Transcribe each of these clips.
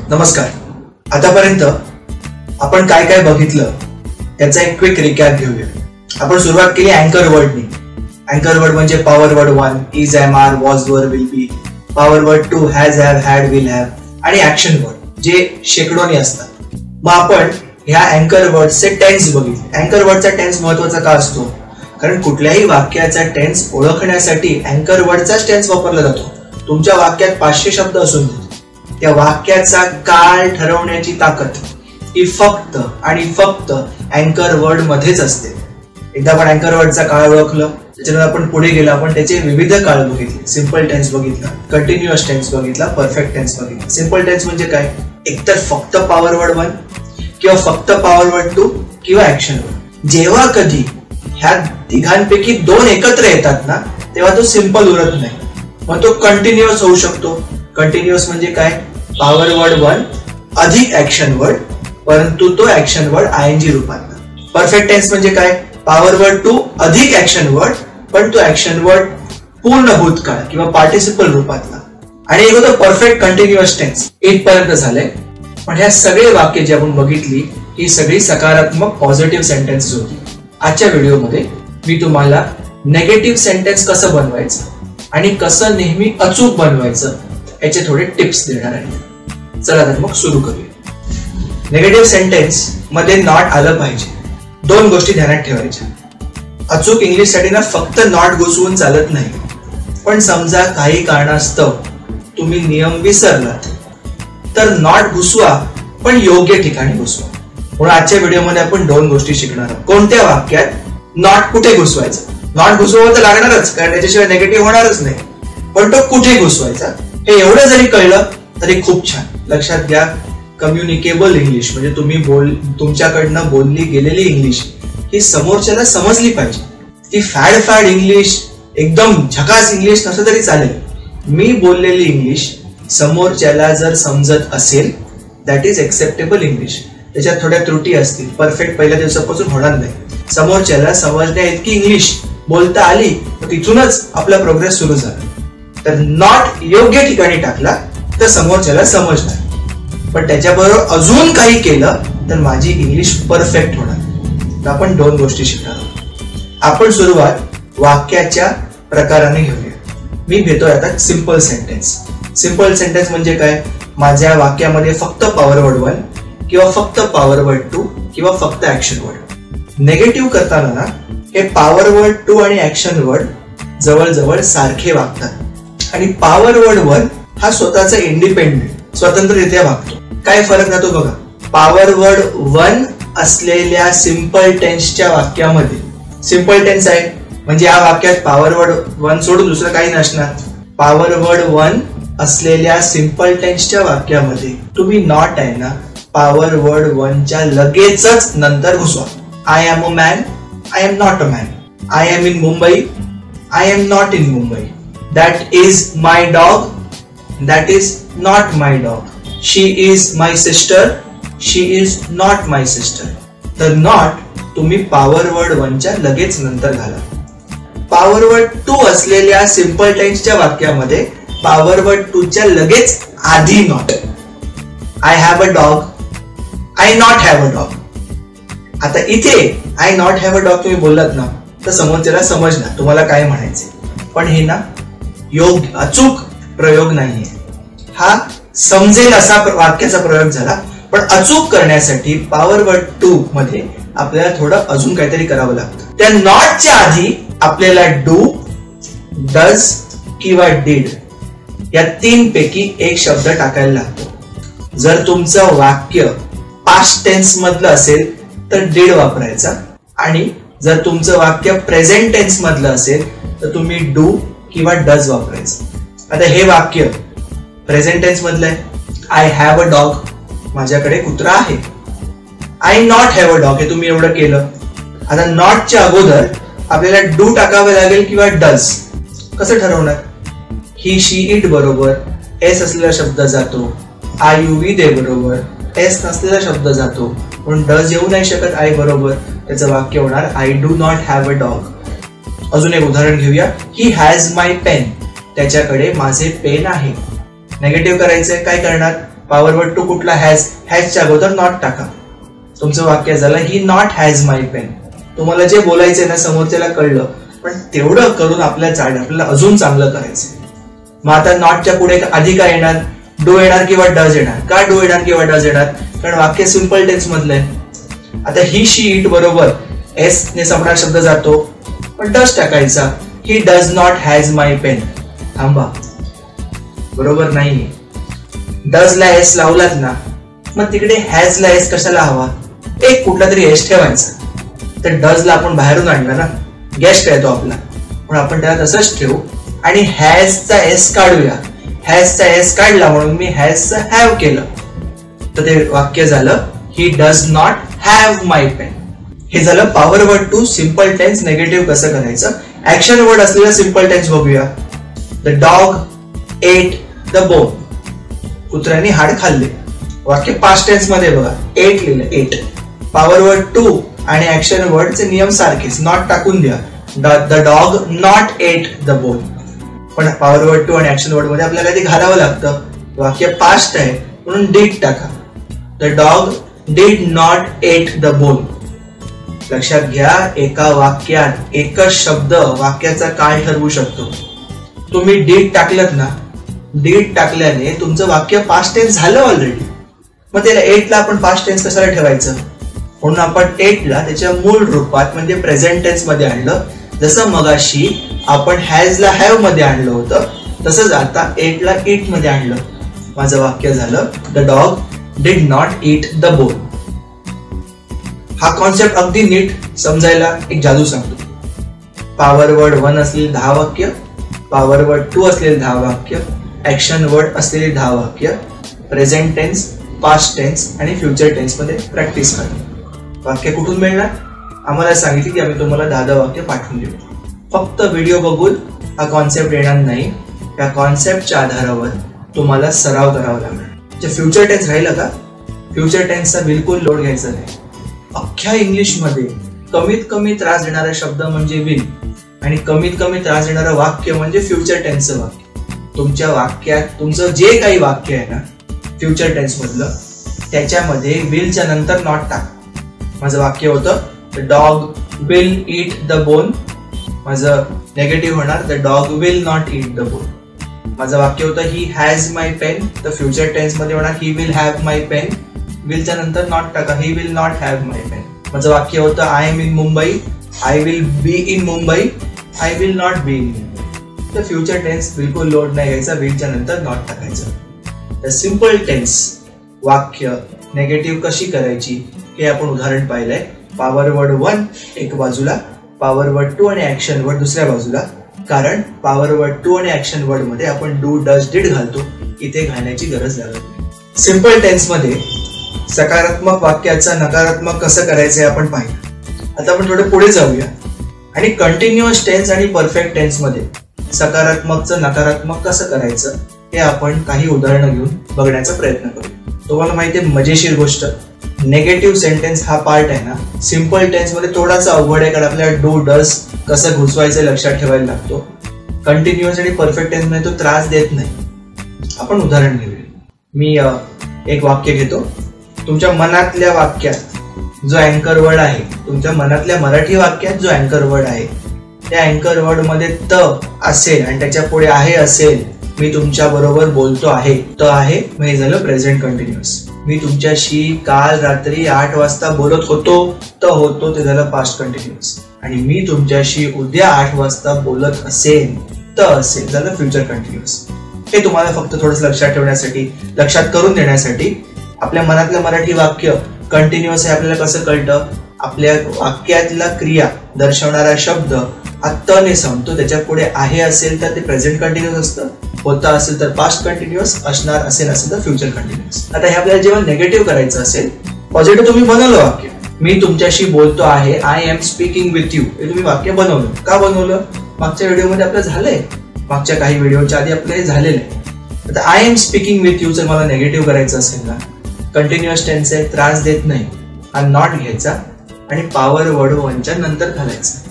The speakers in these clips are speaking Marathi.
नमस्कार. आतापर्यंत आपण काय काय बघितलं त्याचा एक क्विक रिकॅप घेऊया. आपण सुरुवात केली अँकर वर्डनी. अँकर वर्ड म्हणजे power word 1 is, am, are, was, were, will be. Power word 2 has, have, had, will have. आणि ऍक्शन वर्ड जे शेकडोनी असतात. मग आपण ह्या अँकर वर्डचे टेन्स बघितले. अँकर वर्डचा टेन्स महत्वाचा का असतो? कारण कुठल्याही वाक्याचा टेन्स ओळखण्यासाठी अँकर वर्डचाच टेन्स वापरला जातो. तुमच्या वाक्यात 500 शब्द असून त्या वाक्याचा काळ ठरवण्याची ताकद ही फक्त आणि फक्त अँकर वर्ड मध्येच असते. एकदा आपण अँकर वर्डचा काळ ओळखलं, त्याच्यानंतर आपण पुढे गेलो. आपण त्याचे विविध काळ बघितले. सिंपल टेन्स बघितला, कंटिन्युअस टेन्स बघितला, परफेक्ट टेन्स बघितला. सिंपल टेन्स म्हणजे काय? एकतर फक्त पॉवर वर्ड 1 किंवा फक्त पॉवर वर्ड 2 किंवा ऍक्शन वर्ड. जेव्हा कधी ह्या तिघांपैकी 2 एकत्र येतात ना, तेव्हा तो सिंपल उरत नाही, मग तो कंटिन्युअस होऊ शकतो. कंटिन्युअस म्हणजे काय? पॉवर वर्ड 1 अधिक ऍक्शन वर्ड, परंतु तो ऍक्शन वर्ड आयएनजी रूपातला. परफेक्ट टेन्स म्हणजे काय? पॉवर वर्ड 2 अधिक ऍक्शन वर्ड, पण तो ऍक्शन वर्ड पूर्ण भूतकाळ किंवा पार्टिसिपल रूपातला. आणि एक होतं परफेक्ट कंटिन्युअस टेन्स. इथपर्यंत झालंय. पण ह्या सगळे वाक्य जी आपण बघितली ही सगळी सकारात्मक पॉझिटिव्ह सेंटेन्सेस होती. आजच्या व्हिडिओमध्ये मी तुम्हाला नेगेटिव्ह सेंटेन्स कसं बनवायचं आणि कसं नेहमी अचूक बनवायचं याचे थोडे टिप्स देणार आहे. चला तर मग सुरू करूया. नेगेटिव्ह सेंटेन्स मध्ये नॉट आलं पाहिजे. 2 गोष्टी ध्यानात ठेवायच्या. अचूक इंग्लिश साठी ना फक्त नॉट घुसवून चालत नाही. पण समजा काही कारणास्तव तुम्ही नियम विसरलात तर नॉट घुसवा, पण योग्य ठिकाणी घुसवा. म्हणून आजच्या व्हिडिओमध्ये आपण 2 गोष्टी शिकणार आहोत. कोणत्या वाक्यात नॉट कुठे घुसवायचं? नॉट घुसवावं तर लागणारच, कारण त्याच्याशिवाय नेगेटिव्ह होणारच नाही. पण तो कुठे घुसवायचा हे एवढं जरी कळलं तरी खूप छान. लक्षात घ्या, कम्युनिकेबल इंग्लिश म्हणजे तुमच्याकडनं बोलली गेलेली इंग्लिश ही समोरच्याला समजली पाहिजे. ती फॅड इंग्लिश, एकदम झकास इंग्लिश नसलं तरी चालेल. मी बोललेली इंग्लिश समोरच्याला जर समजत असेल, दॅट इज एक्सेप्टेबल इंग्लिश. त्याच्यात थोड्या त्रुटी असतील, परफेक्ट पहिल्या दिवसापासून होणार नाही. समोरच्याला समजण्या इतकी इंग्लिश बोलता आली तर तिथूनच आपला प्रोग्रेस सुरू झाला. तर नॉट योग्य ठिकाणी टाकला तर समोरच्याला समजणार. पण त्याच्याबरोबर अजून काही केलं तर माझी इंग्लिश परफेक्ट होणार. तर आपण 2 गोष्टी शिकणार आहोत. आपण सुरुवात वाक्याच्या प्रकाराने घेऊया. मी घेतोय आता सिंपल सेंटेन्स. सिंपल सेंटेन्स म्हणजे काय? माझ्या वाक्यामध्ये फक्त पॉवर वर्ड 1 किंवा फक्त पॉवर वर्ड 2 किंवा फक्त ऍक्शन वर्ड. नेगेटिव्ह करताना ना हे पॉवर वर्ड 2 आणि ऍक्शन वर्ड जवळजवळ सारखे वागतात. आणि पॉवर वर्ड 1 हा स्वतःचा इंडिपेंडेंट स्वतंत्ररित्या वागतो. काय फरक राहतो बघा. पॉवर वर्ड 1 असलेल्या सिंपल टेन्सच्या वाक्यामध्ये, सिंपल टेन्स आहे म्हणजे या वाक्यात पॉवर वर्ड 1 सोडून दुसरं काही नसणार. पॉवर वर्ड 1 असलेल्या सिंपल टेन्सच्या वाक्यामध्ये तुम्ही नॉट आहे ना पॉवर वर्ड 1च्या लगेचच नंतर घुसवा. I am a man, I am not a man. I am in Mumbai, I am not in Mumbai. That is my dog, that is not my dog. She is my sister, she is not my sister. तर नॉट तुम्ही पॉवर वर्ड 1च्या लगेच नंतर घाला. पॉवर वर्ड 2 असलेल्या सिंपल टेन्सच्या वाक्यामध्ये पॉवर वर्ड 2च्या लगेच आधी not. I have a dog, I not have a dog. आता इथे I not have a dog तुम्ही बोललात ना तर समोरच्याला समजणार तुम्हाला काय म्हणायचे. पण हे ना योग्य अचूक प्रयोग नाहीये. हा समजेल असा वाक्याचा प्रयोग झाला. पण अचूक करण्यासाठी पॉवर वर्ड 2 मध्ये आपल्याला थोडं अजून काहीतरी करावं लागतं. त्या नॉटच्या आधी आपल्याला डू, डज किंवा डिड या 3 पैकी एक शब्द टाकायला लागतो. जर तुमचं वाक्य पास्ट टेन्स मधलं असेल तर डिड वापरायचा, आणि जर तुमचं वाक्य प्रेझेंट टेन्स मधलं असेल तर तुम्ही डू किंवा डज वापरायचं. आता हे वाक्य प्रेझेंट टेन्स मधलं आहे. आय हॅव अ डॉग, माझ्याकडे कुत्रा आहे. I not have a dog, हे तुम्ही एवढं केलं. आता नॉटच्या अगोदर आपल्याला डू टाकावे लागेल किंवा डज. कसं ठरवणार? ही, शी, इट बरोबर एस असलेला शब्द जातो. आय, यू, वी, दे बरोबर एस नसलेला शब्द जातो. पण डज येऊ नाही शकत आय बरोबर. त्याचं वाक्य होणार I do not have a dog. अजून एक उदाहरण घेऊया. ही हॅज माय पेन, त्याच्याकडे माझे पेन आहे. नेगेटिव्ह करायचंय, काय करणार? पॉवर वर्ड टू कुठला हॅजच्या अगोदर नॉट टाका. तुमचं वाक्य झालं ही नॉट हॅज माय पेन. तुम्हाला जे बोलायचंय ना समोरच्याला कळलं, पण तेवढं करून आपल्याला अजून चांगलं करायचंय. मग आता नॉटच्या पुढे आधी काय येणार? डू येणार किंवा डज येणार. का डू येणार किंवा डज येणार? कारण वाक्य सिंपल टेन्स मधलं आहे. आता ही शी इट बरोबर एस ने संपणारा शब्द जातो, पण डज टाकायचा. He does not has my pen. थांबा, बरोबर नाहीये. डज ला एस लावलात ना, मग तिकडे हॅज ला एस कशाला हवा? एक कुठला तरी एस ठेवायचा. तर डज ला आपण बाहेरून आणला ना, गॅस काय तो आपला, पण आपण त्याला तसंच ठेवू आणि हॅजचा एस काढूया. हॅजचा एस काढला म्हणून मी हॅजचा हॅव केलं, तर ते वाक्य झालं he does not have my pen. हे झालं power word two simple tense negative कसं करायचं. ऍक्शन वर्ड असलेला सिंपल टेन्स बघूया. The dog ate the bone. कुत्र्याने हाड खाल्ले. वाक्य पास्ट टेन्स मध्ये बघा, एट लिहिलं, एट. पॉवर वर्ड टू आणि ऍक्शन वर्डचे नियम सारखेच, नॉट टाकून द्या. The dog not eight the bone. पण पॉवर वर्ड टू आणि ऍक्शन वर्ड मध्ये आपल्याला ते घालावं लागतं. वाक्य पास्ट आहे म्हणून डीड टाका. The dog did not eight the bone. लक्षात घ्या, एका वाक्यात एकच शब्द वाक्याचा काळ ठरवू शकतो. तुम्ही डीड टाकलत ना, डीड टाकल्याने तुमचं वाक्य पास्ट टेन्स झालं ऑलरेडी. मग त्याला एटला आपण पास्ट टेन्स कशाला ठेवायचं? म्हणून आपण एटला त्याच्या मूळ रूपात म्हणजे प्रेझेंट टेन्स मध्ये आणलं. जसं मगाशी आपण हॅजला हॅव मध्ये आणलं होतं, तसंच आता एटला इट मध्ये आणलं. माझं वाक्य झालं the dog did not eat the bone. हा कॉन्सेप्ट अगदी नीट समजायला एक जादू सांगतो. पॉवर वर्ड 1 असलेली 10 वाक्य, पॉवर वर्ड 2 असलेली 10 वाक्य, ऍक्शन वर्ड असलेली 10 वाक्य, प्रेझेंट टेन्स, पास्ट टेन्स आणि फ्युचर टेन्स मध्ये प्रॅक्टिस करा. वाक्य कुठून मिळणार? आम्हाला सांगितले की आम्ही तुम्हाला 10 वाक्य पाठवून देऊ. फक्त व्हिडिओ बघून हा कॉन्सेप्ट येणार नाही. या कॉन्सेप्टच्या आधारावर तुम्हाला सराव करावा लागेल. फ्युचर टेन्स राहिलं का? फ्युचर टेन्सचा बिलकुल लोड घ्यायचा नाही. अख्ख्या इंग्लिश मध्ये कमीत कमी त्रास देणारा शब्द म्हणजे विल आणि कमीत कमी त्रास देणारं वाक्य म्हणजे फ्युचर टेन्सचं वाक्य. तुमच्या वाक्यात तुमचं जे काही वाक्य आहे ना फ्युचर टेन्स मधलं, त्याच्यामध्ये विलच्या नंतर नॉट टाका. माझं वाक्य होतं the dog will eat the bone. माझं नेगेटिव्ह होणार the dog will not eat the bone. माझं वाक्य होतं ही हॅज माय पेन. तर फ्युचर टेन्स मध्ये होणार he will have my pen. विलच्या नंतर नॉट टाका, he will not have my pen. माझं वाक्य होतं I am in Mumbai. I will be in Mumbai. I will not be in Mumbai. तर फ्युचर टेन्स बिलकुल लोड नाही घ्यायचा, विलच्या नंतर नॉट टाकायचं. तर सिंपल टेन्स वाक्य नेगेटिव्ह कशी करायची हे आपण उदाहरण पाहिलंय. पॉवर वर्ड 1 एक बाजूला, पॉवर वर्ड 2 आणि ऍक्शन वर्ड दुसऱ्या बाजूला. कारण पॉवर वर्ड 2 आणि ऍक्शन वर्ड मध्ये आपण डू डज डिड घालतो, इथे घालण्याची गरज लागत नाही. सिंपल टेन्स मध्ये सकारात्मक वाक्याचा नकारात्मक कसं करायचं आपण पाहिलं. आता आपण थोडं पुढे जाऊया आणि कंटिन्युअस टेन्स आणि परफेक्ट टेन्स मध्ये सकारात्मकचं नकारात्मक कसं करायचं हे आपण काही उदाहरणं घेऊन बघण्याचा प्रयत्न करूया. तुम्हाला माहिती आहे मजेशीर गोष्ट, नेगेटिव्ह सेंटेन्स हा पार्ट आहे ना सिंपल टेन्स मध्ये थोडासा अवघड आहे, कारण आपल्याला डू डज कसं घुसवायचं लक्षात ठेवायला लागतो. कंटिन्युअस आणि परफेक्ट टेन्स मध्ये तो त्रास देत नाही. आपण उदाहरण घेऊया. मी एक वाक्य घेतो. तुमच्या मनातल्या वाक्यात जो अँकर वर्ड आहे, तुमच्या मनातल्या मराठी वाक्यात जो अँकर वर्ड आहे, त्या अँकर वर्ड मध्ये त असेल आणि त्याच्या पुढे आहे असेल. मी तुमच्या बरोबर बोलतो आहे, त आहे, मग हे झालं प्रेझेंट कंटिन्युअस. मी तुमच्याशी काल रात्री 8 वाजता बोलत होतो, त होतो, ते झालं पास्ट कंटिन्युअस. आणि मी तुमच्याशी उद्या 8 वाजता बोलत असेल, त असेल, झालं फ्युचर कंटिन्युअस. हे तुम्हाला फक्त थोडंसं लक्षात ठेवण्यासाठी, लक्षात करून देण्यासाठी. आपल्या मनातलं मराठी वाक्य कंटिन्युअस आहे आपल्याला कसं कळतं? आपल्या वाक्यातला क्रिया दर्शवणारा शब्द हा त ने संपतो, त्याच्या पुढे आहे असेल तर ते प्रेझेंट कंटिन्युअस असतं, होता असेल तर पास्ट कंटिन्युअस, असणार असेल तर फ्युचर कंटिन्युअस. आता हे आपल्याला जेव्हा नेगेटिव्ह करायचं असेल, पॉझिटिव्ह तुम्ही बनवलं वाक्य, मी तुमच्याशी बोलतो आहे, I am speaking with you, हे तुम्ही वाक्य बनवलं. का बनवलं? मागच्या व्हिडिओमध्ये आपलं झालंय, मागच्या काही व्हिडिओच्या आधी आपलं हे झालेलं आहे. आता I am speaking with you जर मला नेगेटिव्ह करायचं असेल ना, कंटिन्युअस टेन्स आहे, त्रास देत नाही, हा नॉट घ्यायचा आणि पॉवर वर्ड 1च्या नंतर घालायचा.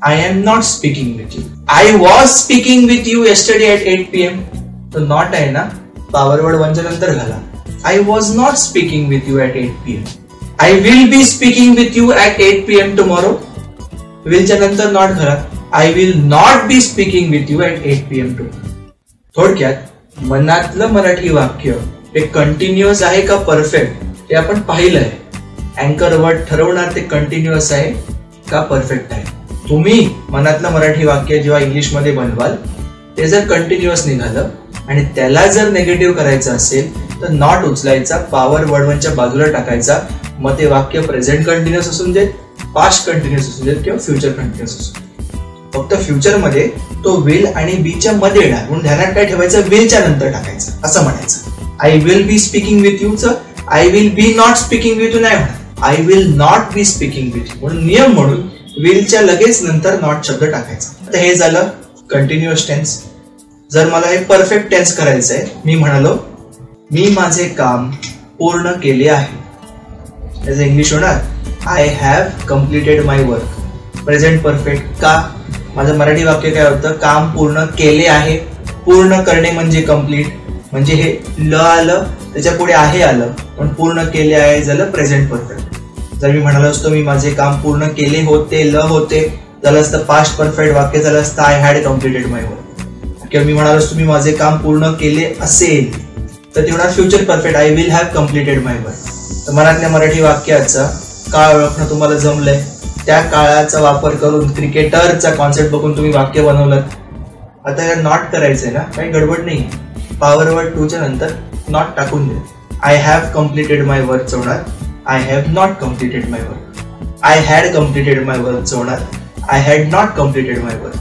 I am not speaking with you. I was speaking with you yesterday at 8 PM. तो नॉट आहे ना, पॉवर वर्ड 1च्या नंतर घाला. I was not speaking with you at 8 p.m. I will be speaking with you at 8 p.m. tomorrow. willच्या नंतर नॉट घाला. I will not be speaking with you at 8 p.m. tomorrow. थोडक्यात मनातलं मराठी वाक्य हे कंटिन्युअस आहे का परफेक्ट हे आपण पाहिलंय. अँकर वर्ड ठरवणार ते कंटिन्युअस आहे का परफेक्ट आहे. तुम्ही मनातलं मराठी वाक्य जेव्हा इंग्लिश मध्ये बनवाल ते जर कंटिन्युअस निघालं आणि त्याला जर नेगेटिव्ह करायचं असेल तर नॉट उचलायचा, पॉवर वर्ड वनच्या बाजूला टाकायचा. मग ते वाक्य प्रेझेंट कंटिन्युअस असून देत, पास्ट कंटिन्युअस असून देत किंवा फ्युचर कंटिन्युअस असून देत. फक्त फ्युचर मध्ये तो विल आणि बीच्या मध्ये येणार म्हणून ध्यानात काय ठेवायचं, विलच्या नंतर टाकायचं असं म्हणायचं. I will be speaking with you च I will be not speaking with you नाही म्हणा, I will not be speaking with you म्हणून नियम म्हणून विलच्या लगेच नंतर नॉट शब्द टाकायचा. आता हे झालं कंटिन्युअस टेन्स. जर मला हे परफेक्ट टेन्स करायचं आहे, मी म्हणालो मी माझे काम पूर्ण केले आहे. त्याचं इंग्लिश होणार I have completed my work. Present perfect का, माझं मराठी वाक्य काय होतं, काम पूर्ण केले आहे. पूर्ण करणे म्हणजे कम्प्लीट, म्हणजे हे ल आलं त्याच्या पुढे आहे आलं पण पूर्ण केले आहे झालं प्रेझेंट परफेक्ट. जर मी म्हणालो असतो मी माझे काम पूर्ण केले होते, ल होते झालं असतं पास्ट परफेक्ट वाक्य झालं असतं I had completed my work. किंवा मी म्हणालो असतो मी माझे काम पूर्ण केले असेल तर ते होणार future perfect I will have completed my work. तर मनातल्या मराठी वाक्याचा काळ ओळखणं तुम्हाला जमलंय. त्या काळाचा वापर करून क्रिकेटरचा कॉन्सेप्ट बघून तुम्ही वाक्य बनवलं. आता याला नॉट करायचंय ना, काही गडबड नाही. पॉवर वर्ड 2 च्या नंतर नॉट टाकून दे. I have completed my work च होणार I have not completed my work. I had completed my work च होणार I had not completed my work.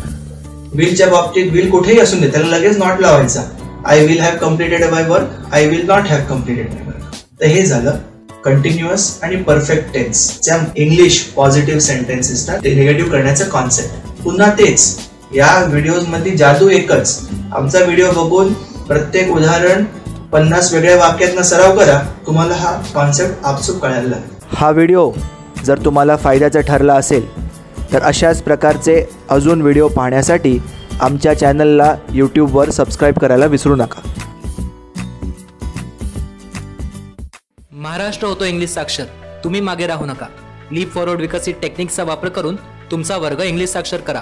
विलच्या बाबतीत विल कुठेही असून दे त्याला लगेच नॉट लावायचा. I will have completed my work, I will not have completed my work. तर हे झालं कंटिन्युअस आणि परफेक्ट टेन्सच्या इंग्लिश पॉझिटिव्ह सेंटेन्सेसना ते निगेटिव्ह करण्याचा कॉन्सेप्ट. पुन्हा तेच या व्हिडिओज मध्ये जादू एकच. आमचा व्हिडिओ बघून प्रत्येक उदाहरण 50 वेगळ्या वाक्यातनं सराव करा, तुम्हाला हा कॉन्सेप्ट आपसूक कळायला लागेल. हा व्हिडिओ जर तुम्हाला फायद्याचा ठरला असेल तर अशाच प्रकारचे अजून व्हिडिओ पाहण्यासाठी आमच्या चॅनलला यूट्यूबवर सबस्क्राईब करायला विसरू नका. महाराष्ट्र होतो इंग्लिश साक्षर, तुम्ही मागे राहू नका. लीप फॉरवर्ड विकसित टेक्निक्सचा वापर करून तुमचा वर्ग इंग्लिश साक्षर करा.